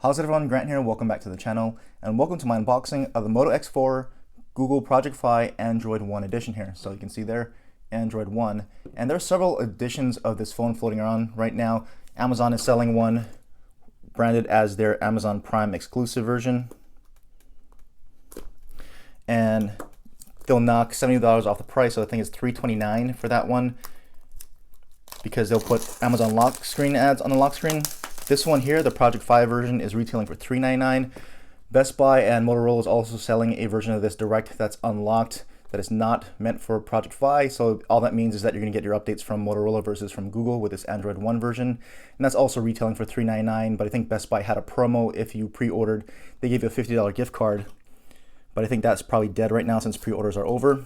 How's it everyone, Grant here, welcome back to the channel, and welcome to my unboxing of the Moto X4 Google Project Fi Android One edition here. So you can see there, Android One, and there are several editions of this phone floating around right now. Amazon is selling one branded as their Amazon Prime exclusive version, and they'll knock $70 off the price, so I think it's $329 for that one, because they'll put Amazon lock screen ads on the lock screen. This one here, the Project Fi version, is retailing for $399. Best Buy and Motorola is also selling a version of this direct that's unlocked, that is not meant for Project Fi. So all that means is that you're going to get your updates from Motorola versus from Google with this Android One version. And that's also retailing for $399, but I think Best Buy had a promo. If you pre-ordered, they gave you a $50 gift card. But I think that's probably dead right now since pre-orders are over.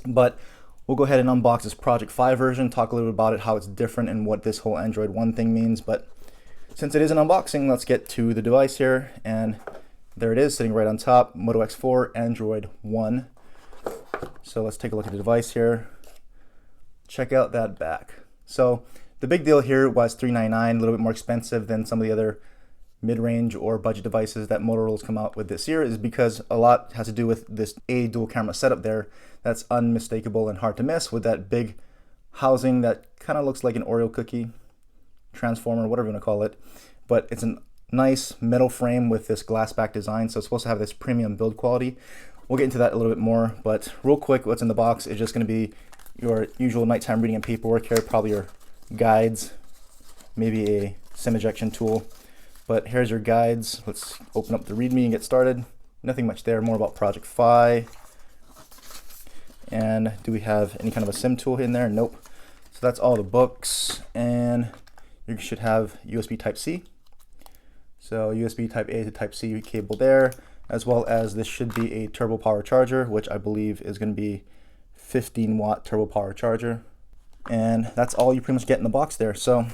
But we'll go ahead and unbox this Project Fi version, talk a little bit about it, how it's different and what this whole Android One thing means. But since it is an unboxing, let's get to the device here, and there it is sitting right on top, Moto X4 Android One. So let's take a look at the device here. Check out that back. So the big deal here was $399, a little bit more expensive than some of the other mid-range or budget devices that Motorola's come out with this year, is because a lot has to do with this dual camera setup there that's unmistakable and hard to miss, with that big housing that kind of looks like an Oreo cookie, transformer, whatever you want to call it, but it's a nice metal frame with this glass back design, so it's supposed to have this premium build quality. We'll get into that a little bit more, but real quick, what's in the box is just going to be your usual nighttime reading and paperwork here, probably your guides, maybe a SIM ejection tool, but here's your guides. Let's open up the README and get started. Nothing much there, more about Project Fi. And do we have any kind of a SIM tool in there? Nope. So that's all the books, and you should have USB Type-C. So USB Type-A to Type-C cable there, as well as this should be a turbo power charger, which I believe is going to be 15-watt turbo power charger. And that's all you pretty much get in the box there. So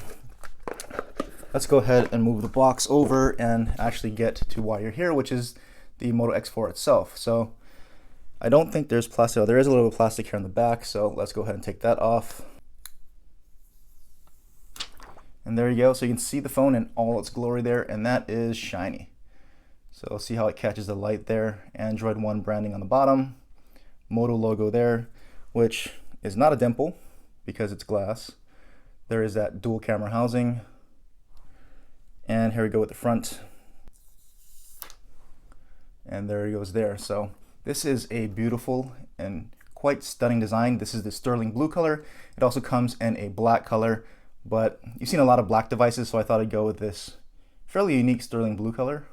let's go ahead and move the box over and actually get to why you're here, which is the Moto X4 itself. So I don't think there's plastic. Oh, there is a little bit of plastic here on the back, so let's go ahead and take that off. And there you go, so you can see the phone in all its glory there, and that is shiny. So see how it catches the light there. Android One branding on the bottom, Moto logo there, which is not a dimple because it's glass. There is that dual camera housing. And here we go with the front. And there it goes there. So this is a beautiful and quite stunning design. This is the sterling blue color. It also comes in a black color, but you've seen a lot of black devices, so I thought I'd go with this fairly unique sterling blue color.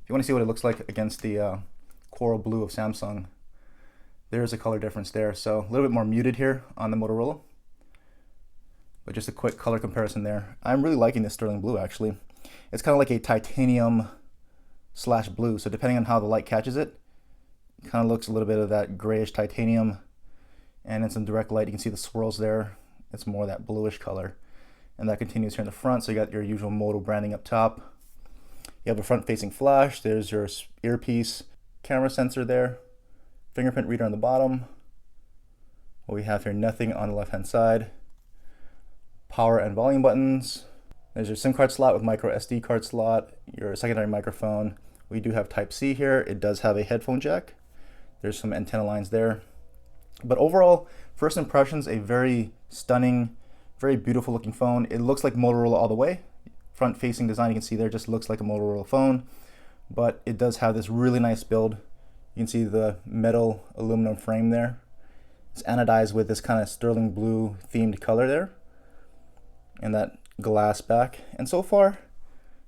If you want to see what it looks like against the coral blue of Samsung, there's a color difference there. So a little bit more muted here on the Motorola, but just a quick color comparison there. I'm really liking this sterling blue actually. It's kind of like a titanium slash blue, so depending on how the light catches it, it kind of looks a little bit of that grayish titanium, and in some direct light you can see the swirls there. It's more that bluish color. And that continues here in the front, so you got your usual Moto branding up top. You have a front-facing flash, there's your earpiece, camera sensor there, fingerprint reader on the bottom. What we have here, nothing on the left-hand side. Power and volume buttons. There's your SIM card slot with micro SD card slot, your secondary microphone. We do have Type-C here. It does have a headphone jack. There's some antenna lines there. But overall, first impressions, a very stunning, very beautiful looking phone. It looks like Motorola all the way. Front facing design, you can see there, just looks like a Motorola phone, but it does have this really nice build. You can see the metal aluminum frame there. It's anodized with this kind of sterling blue themed color there, and that glass back. And so far,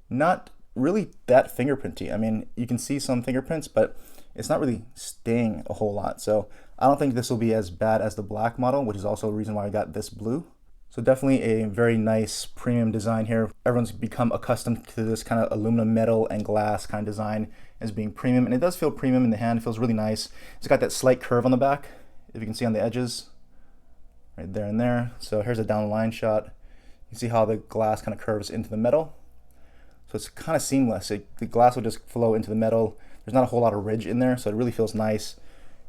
not really that fingerprinty. I mean, you can see some fingerprints, but it's not really staying a whole lot. So I don't think this will be as bad as the black model, which is also a reason why I got this blue. So definitely a very nice premium design here. Everyone's become accustomed to this kind of aluminum, metal, and glass kind of design as being premium, and it does feel premium in the hand. It feels really nice. It's got that slight curve on the back, if you can see on the edges, right there and there. So here's a down the line shot. You can see how the glass kind of curves into the metal. So it's kind of seamless. The glass will just flow into the metal. There's not a whole lot of ridge in there, so it really feels nice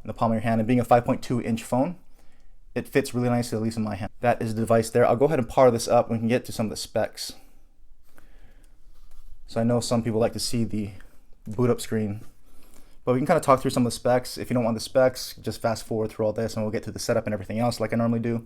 in the palm of your hand. And being a 5.2-inch phone, it fits really nicely, at least in my hand. That is the device there. I'll go ahead and power this up and we can get to some of the specs. So I know some people like to see the boot up screen. But we can kind of talk through some of the specs. If you don't want the specs, just fast forward through all this and we'll get to the setup and everything else like I normally do.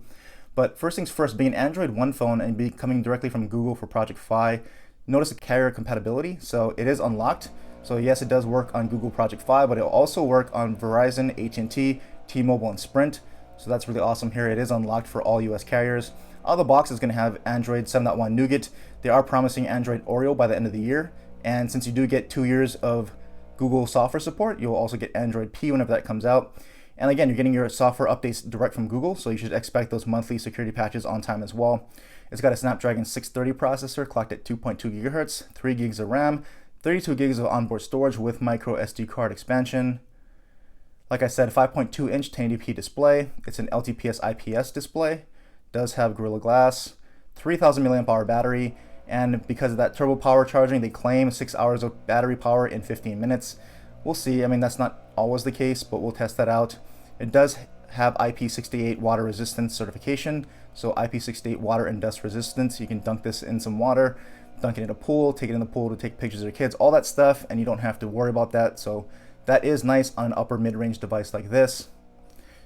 But first things first, being an Android One phone and coming directly from Google for Project Fi, notice the carrier compatibility. So it is unlocked. So yes, it does work on Google Project Fi, but it'll also work on Verizon, AT&T, T-Mobile, and Sprint. So that's really awesome here. It is unlocked for all US carriers. Out of the box is going to have Android 7.1 Nougat. They are promising Android Oreo by the end of the year. And since you do get 2 years of Google software support, you'll also get Android P whenever that comes out. And again, you're getting your software updates direct from Google, so you should expect those monthly security patches on time as well. It's got a Snapdragon 630 processor clocked at 2.2 gigahertz, 3 gigs of RAM, 32 gigs of onboard storage with micro SD card expansion. Like I said, 5.2-inch 1080p display. It's an LTPS IPS display. Does have Gorilla Glass, 3,000 mAh battery, and because of that turbo power charging, they claim 6 hours of battery power in 15 minutes. We'll see. I mean, that's not always the case, but we'll test that out. It does have IP68 water resistance certification. So IP68 water and dust resistance. You can dunk this in some water, dunk it in a pool, take it in the pool to take pictures of your kids, all that stuff, and you don't have to worry about that. So that is nice on an upper mid-range device like this.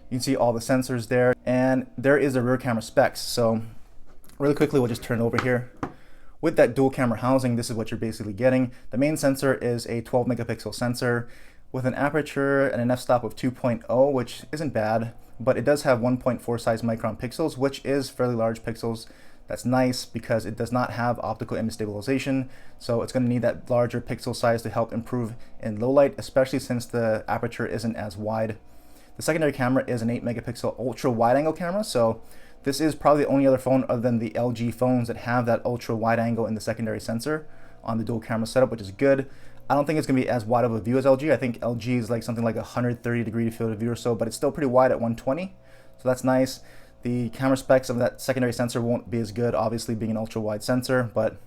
You can see all the sensors there, and there is the rear camera specs. So really quickly, we'll just turn it over here. With that dual camera housing, this is what you're basically getting. The main sensor is a 12 megapixel sensor with an aperture and an f-stop of 2.0, which isn't bad, but it does have 1.4 size micron pixels, which is fairly large pixels. That's nice because it does not have optical image stabilization, so it's going to need that larger pixel size to help improve in low light, especially since the aperture isn't as wide. The secondary camera is an 8 megapixel ultra wide angle camera, so this is probably the only other phone other than the LG phones that have that ultra wide angle in the secondary sensor on the dual camera setup, which is good. I don't think it's going to be as wide of a view as LG. I think LG is like something like 130-degree field of view or so, but it's still pretty wide at 120, so that's nice. The camera specs of that secondary sensor won't be as good, obviously being an ultra wide sensor, but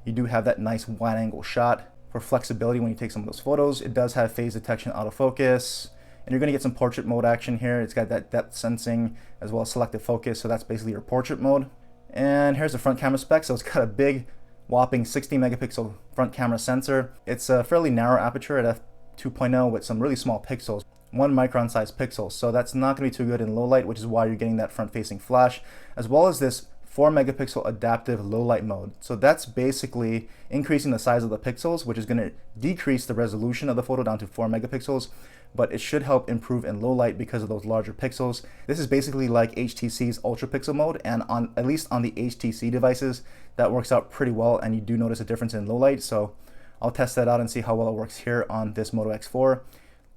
you do have that nice wide angle shot for flexibility when you take some of those photos. It does have phase detection autofocus, and you're going to get some portrait mode action here. It's got that depth sensing as well as selective focus, so that's basically your portrait mode. And here's the front camera specs. So it's got a big whopping 60 megapixel front camera sensor. It's a fairly narrow aperture at f2.0 with some really small pixels, 1 micron size pixels, so that's not going to be too good in low light, which is why you're getting that front facing flash, as well as this 4 megapixel adaptive low light mode. So that's basically increasing the size of the pixels, which is going to decrease the resolution of the photo down to 4 megapixels, but it should help improve in low light because of those larger pixels. This is basically like HTC's ultra pixel mode, and on at least on the HTC devices that works out pretty well, and you do notice a difference in low light. So I'll test that out and see how well it works here on this Moto X4.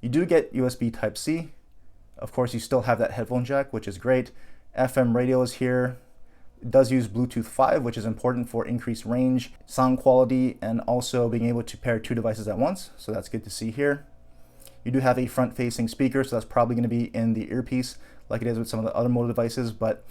You do get USB Type-C. Of course, you still have that headphone jack, which is great. FM radio is here. It does use Bluetooth 5, which is important for increased range, sound quality, and also being able to pair 2 devices at once. So that's good to see here. You do have a front-facing speaker, so that's probably going to be in the earpiece like it is with some of the other Moto devices, but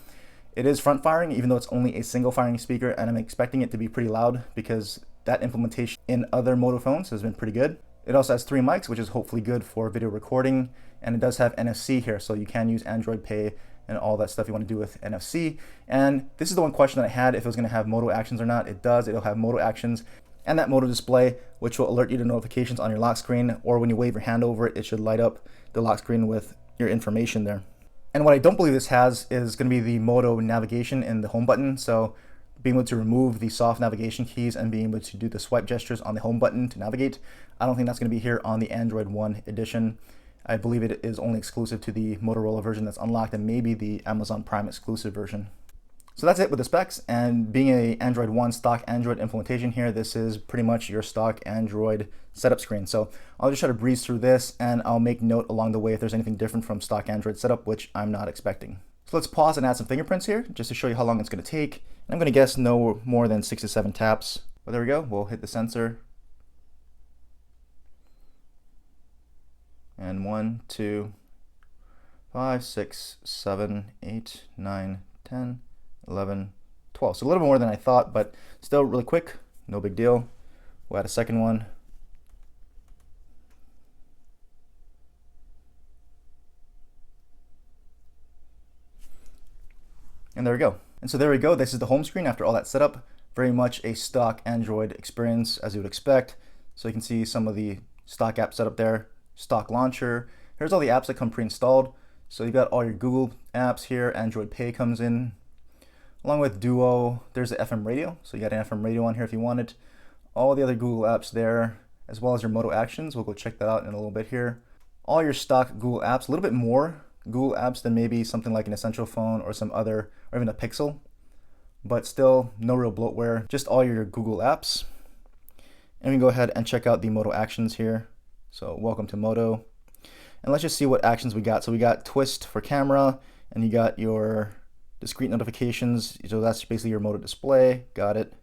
it is front-firing, even though it's only a single-firing speaker, and I'm expecting it to be pretty loud because that implementation in other Moto phones has been pretty good. It also has 3 mics, which is hopefully good for video recording, and it does have NFC here, so you can use Android Pay and all that stuff you want to do with NFC. And this is the one question that I had, if it was going to have Moto Actions or not. It does. It'll have Moto Actions and that Moto display, which will alert you to notifications on your lock screen, or when you wave your hand over it, it should light up the lock screen with your information there. And what I don't believe this has is going to be the Moto navigation in the home button, so being able to remove the soft navigation keys and being able to do the swipe gestures on the home button to navigate. I don't think that's going to be here on the Android One edition. I believe it is only exclusive to the Motorola version that's unlocked, and maybe the Amazon Prime exclusive version. So that's it with the specs, and being a Android One stock Android implementation here, this is pretty much your stock Android setup screen. So I'll just try to breeze through this, and I'll make note along the way if there's anything different from stock Android setup, which I'm not expecting. So let's pause and add some fingerprints here, just to show you how long it's going to take. And I'm going to guess no more than 6 to 7 taps. But there we go. We'll hit the sensor. And 1, 2, 5, 6, 7, 8, 9, 10, 11, 12. So a little more than I thought, but still really quick. No big deal. We'll add a second one. And there we go. And so there we go. This is the home screen after all that setup. Very much a stock Android experience as you would expect. So you can see some of the stock apps set up there, stock launcher. Here's all the apps that come pre-installed. So you've got all your Google apps here, Android Pay comes in. Along with Duo, there's the FM radio. So you got an FM radio on here if you want it. All the other Google apps there, as well as your Moto Actions. We'll go check that out in a little bit here. All your stock Google apps, a little bit more Google apps than maybe something like an Essential phone or some other, or even a Pixel. But still, no real bloatware, just all your Google apps. And we can go ahead and check out the Moto Actions here. So welcome to Moto. And let's just see what actions we got. So we got twist for camera, and you got your discrete notifications. So that's basically your Moto display. Got it.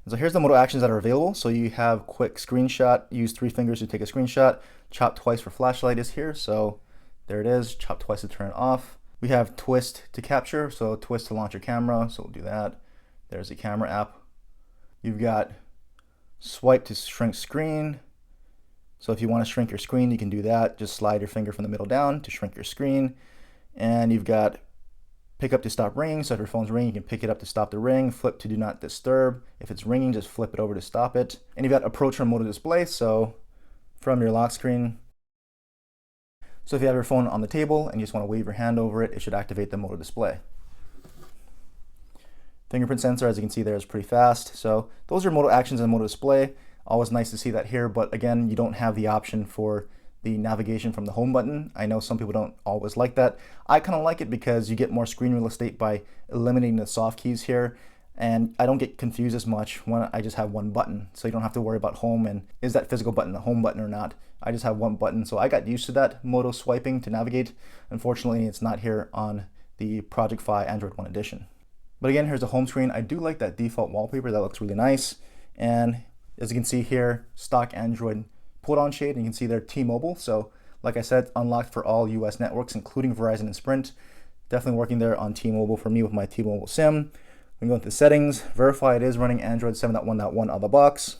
And so here's the Moto actions that are available. So you have quick screenshot, use 3 fingers to take a screenshot. Chop twice for flashlight is here. So there it is. Chop twice to turn it off. We have twist to capture. So twist to launch your camera. So we'll do that. There's the camera app. You've got swipe to shrink screen. So if you want to shrink your screen, you can do that. Just slide your finger from the middle down to shrink your screen. And you've got pick up to stop ringing. So if your phone's ringing, you can pick it up to stop the ring. Flip to do not disturb. If it's ringing, just flip it over to stop it. And you've got approach from Moto display. So from your lock screen. So if you have your phone on the table and you just want to wave your hand over it, it should activate the Moto display. Fingerprint sensor, as you can see there, is pretty fast. So those are Moto actions and Moto display. Always nice to see that here, but again, you don't have the option for the navigation from the home button. I know some people don't always like that. I kind of like it because you get more screen real estate by eliminating the soft keys here, and I don't get confused as much when I just have one button. So you don't have to worry about home and is that physical button a home button or not. I just have one button, so I got used to that Moto swiping to navigate. Unfortunately, it's not here on the Project Fi Android One edition. But again, here's the home screen. I do like that default wallpaper. That looks really nice. And as you can see here, stock Android put on shade, and you can see there T-Mobile. So like I said, unlocked for all US networks, including Verizon and Sprint. Definitely working there on T-Mobile for me with my T-Mobile SIM. We can go into settings, verify it is running Android 7.1.1 out of the box.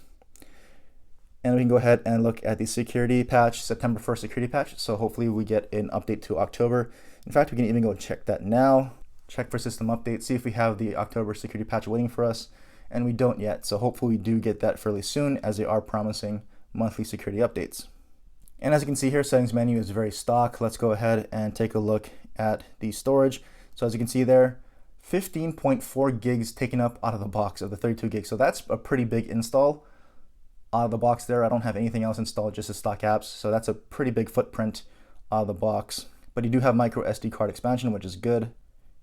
And we can go ahead and look at the security patch, September 1st security patch. So hopefully we get an update to October. In fact, we can even go check that now. Check for system update, see if we have the October security patch waiting for us. And we don't yet, so hopefully we do get that fairly soon, as they are promising monthly security updates. And as you can see here, settings menu is very stock. Let's go ahead and take a look at the storage. So as you can see there, 15.4 gigs taken up out of the box of the 32 gigs. So that's a pretty big install out of the box there. I don't have anything else installed, just the stock apps. So that's a pretty big footprint out of the box. But you do have micro SD card expansion, which is good.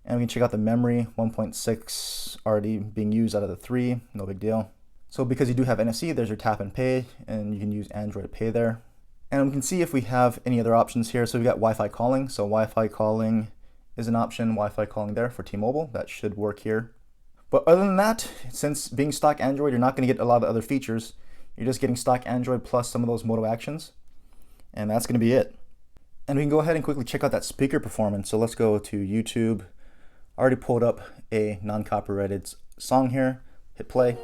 And we can check out the memory, 1.6 already being used out of the 3, no big deal. So because you do have NFC, there's your tap and pay, and you can use Android Pay there. And we can see if we have any other options here. So we got Wi-Fi calling. So Wi-Fi calling is an option, Wi-Fi calling there for T-Mobile. That should work here. But other than that, since being stock Android, you're not going to get a lot of other features. You're just getting stock Android plus some of those Moto actions. And that's going to be it. And we can go ahead and quickly check out that speaker performance. So let's go to YouTube. I already pulled up a non-copyrighted song here. Hit play.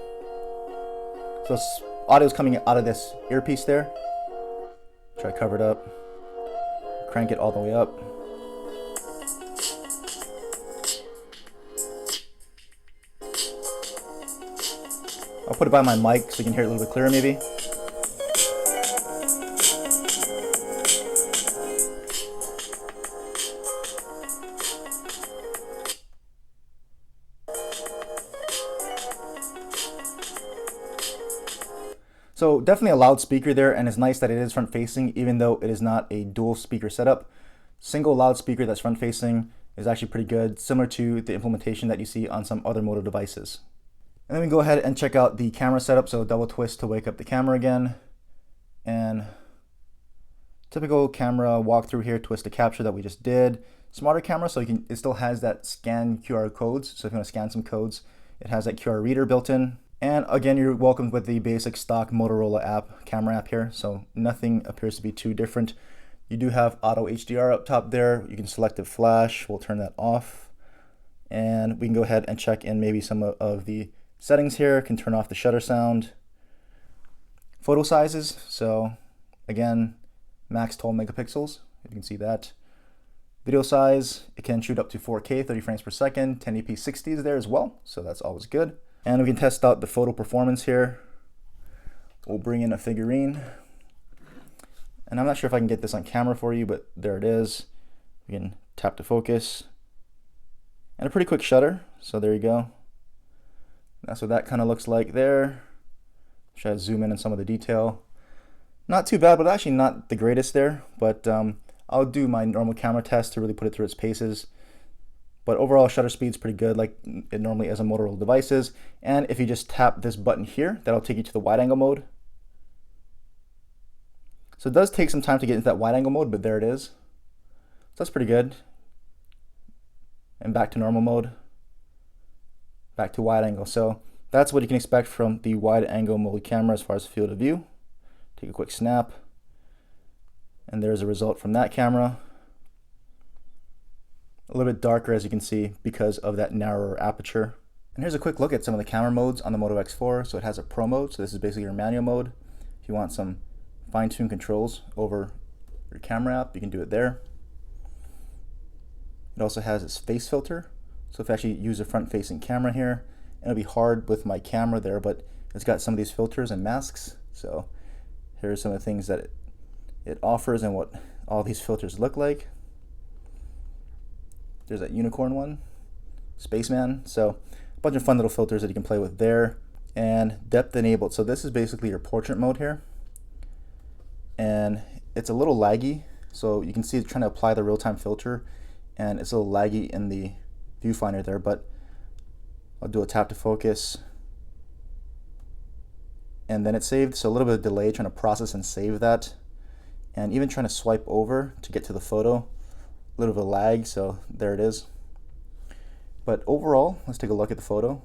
So audio is coming out of this earpiece there. Try to cover it up. Crank it all the way up. I'll put it by my mic so you can hear it a little bit clearer maybe. So definitely a loudspeaker there, and it's nice that it is front facing even though it is not a dual speaker setup. Single loudspeaker that's front facing is actually pretty good, similar to the implementation that you see on some other Moto devices. And then we can go ahead and check out the camera setup. So double twist to wake up the camera again. And typical camera walkthrough here, twist to capture that we just did. Smarter camera, so it still has that scan QR codes. So if you want to scan some codes, it has that QR reader built in. And again, you're welcomed with the basic stock Motorola app, camera app here. So nothing appears to be too different. You do have auto HDR up top there. You can selective flash. We'll turn that off. And we can go ahead and check in maybe some of the settings here. Can turn off the shutter sound. Photo sizes. So again, max 12 megapixels. You can see that. Video size, it can shoot up to 4K, 30 frames per second. 1080p 60 is there as well. So that's always good. And we can test out the photo performance here. We'll bring in a figurine. And I'm not sure if I can get this on camera for you, but there it is. We can tap to focus. And a pretty quick shutter, so there you go. That's what that kind of looks like there. Try to zoom in on some of the detail. Not too bad, but actually not the greatest there. But I'll do my normal camera test to really put it through its paces. But overall, shutter speed's pretty good, like it normally is on Motorola devices. And if you just tap this button here, that'll take you to the wide angle mode. So it does take some time to get into that wide angle mode, but there it is. So that's pretty good. And back to normal mode. Back to wide angle. So that's what you can expect from the wide angle mode camera as far as field of view. Take a quick snap. And there's a result from that camera. A little bit darker, as you can see, because of that narrower aperture. And here's a quick look at some of the camera modes on the Moto X4. So it has a Pro mode, so this is basically your manual mode. If you want some fine-tuned controls over your camera app, you can do it there. It also has its face filter. So if I actually use a front-facing camera here, it'll be hard with my camera there, but it's got some of these filters and masks. So here's some of the things that it offers and what all these filters look like. There's that unicorn one, Spaceman. So a bunch of fun little filters that you can play with there. And depth enabled. So this is basically your portrait mode here. And it's a little laggy. So you can see it's trying to apply the real-time filter, and it's a little laggy in the viewfinder there, but I'll do a tap to focus. And then it's saved, so a little bit of delay trying to process and save that. And even trying to swipe over to get to the photo, a little bit of lag, so there it is. But overall, let's take a look at the photo.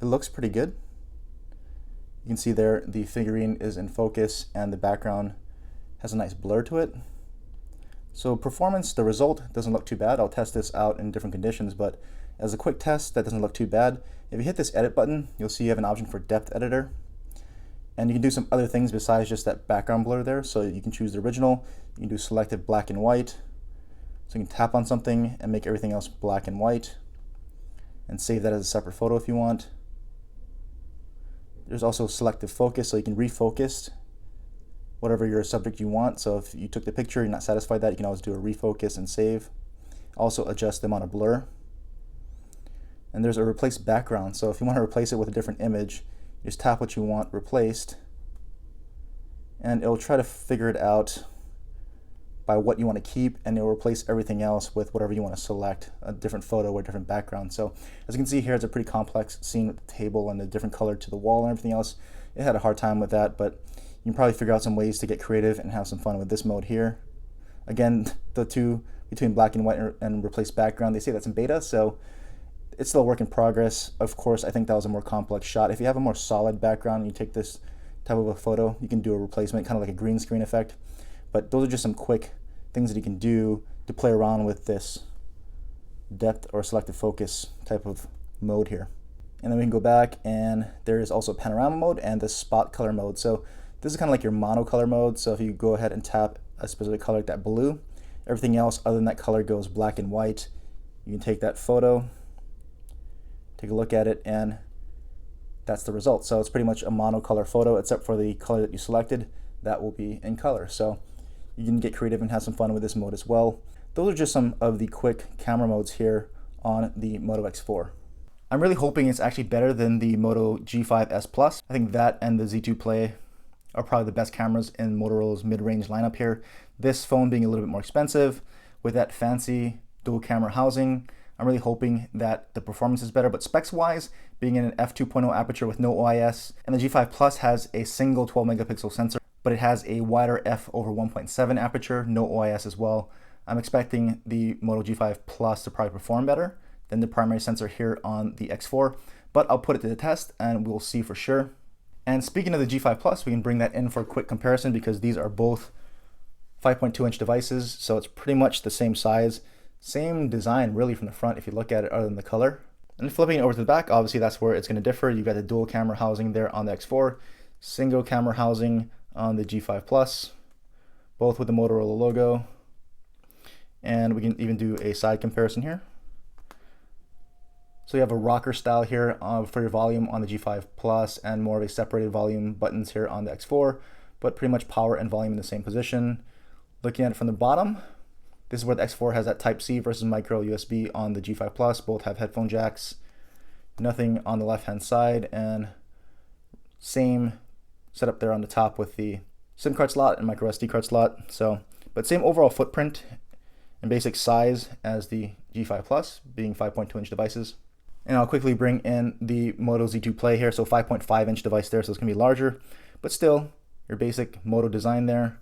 It looks pretty good. You can see there the figurine is in focus and the background has a nice blur to it. So performance, the result doesn't look too bad. I'll test this out in different conditions, but as a quick test, that doesn't look too bad. If you hit this edit button, you'll see you have an option for depth editor. And you can do some other things besides just that background blur there. So you can choose the original, you can do selective black and white. So you can tap on something and make everything else black and white and save that as a separate photo if you want. There's also selective focus, so you can refocus whatever your subject you want. So if you took the picture, you're not satisfied with that, you can always do a refocus and save. Also adjust the amount of blur. And there's a replace background. So if you want to replace it with a different image, you just tap what you want replaced, and it'll try to figure it out by what you want to keep, and it'll replace everything else with whatever you want to select, a different photo or a different background. So as you can see here, it's a pretty complex scene with the table and the different color to the wall and everything else. It had a hard time with that, but you can probably figure out some ways to get creative and have some fun with this mode here. Again, the two between black and white and replace background, they say that's in beta, so it's still a work in progress. Of course, I think that was a more complex shot. If you have a more solid background and you take this type of a photo, you can do a replacement, kind of like a green screen effect. But those are just some quick things that you can do to play around with this depth or selective focus type of mode here. And then we can go back, and there is also panorama mode and the spot color mode. So this is kind of like your monocolor mode. So if you go ahead and tap a specific color like that blue, everything else other than that color goes black and white. You can take that photo, take a look at it, and that's the result. So it's pretty much a monocolor photo, except for the color that you selected, that will be in color. So you can get creative and have some fun with this mode as well. Those are just some of the quick camera modes here on the Moto X4. I'm really hoping it's actually better than the Moto G5S Plus. I think that and the Z2 Play are probably the best cameras in Motorola's mid-range lineup here. This phone being a little bit more expensive with that fancy dual camera housing, I'm really hoping that the performance is better, but specs-wise, being in an f2.0 aperture with no OIS, and the G5 Plus has a single 12 megapixel sensor, but it has a wider f/1.7 aperture, no OIS as well. I'm expecting the Moto G5 Plus to probably perform better than the primary sensor here on the X4, but I'll put it to the test and we'll see for sure. And speaking of the G5 Plus, we can bring that in for a quick comparison because these are both 5.2-inch devices, so it's pretty much the same size, same design really from the front if you look at it other than the color. And flipping it over to the back, obviously that's where it's going to differ. You've got the dual camera housing there on the X4, single camera housing on the G5 Plus, both with the Motorola logo. And we can even do a side comparison here. So you have a rocker style here for your volume on the G5 Plus and more of a separated volume buttons here on the X4, but pretty much power and volume in the same position. Looking at it from the bottom, this is where the X4 has that Type-C versus micro USB on the G5 Plus. Both have headphone jacks. Nothing on the left-hand side, and same setup there on the top with the SIM card slot and micro SD card slot. But same overall footprint and basic size as the G5 Plus, being 5.2-inch devices. And I'll quickly bring in the Moto Z2 Play here, so 5.5-inch device there, so it's gonna be larger, but still your basic Moto design there.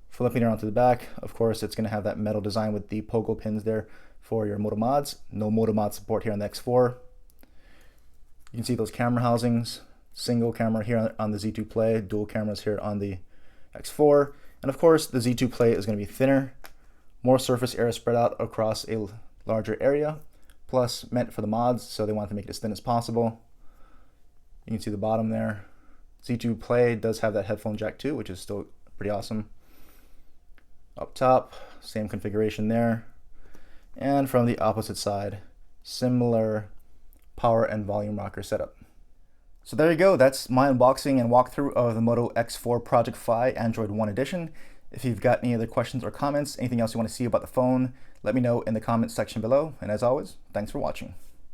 Flipping it onto the back, of course, it's gonna have that metal design with the pogo pins there for your Moto mods. No Moto mod support here on the X4. You can see those camera housings, single camera here on the Z2 Play, dual cameras here on the X4. And of course, the Z2 Play is gonna be thinner, more surface area spread out across a larger area, plus meant for the mods, so they want to make it as thin as possible. You can see the bottom there. Z2 Play does have that headphone jack too, which is still pretty awesome. Up top, same configuration there. And from the opposite side, similar power and volume rocker setup. So there you go, that's my unboxing and walkthrough of the Moto X4 Project Fi Android One Edition. If you've got any other questions or comments, anything else you want to see about the phone, let me know in the comments section below. And as always, thanks for watching.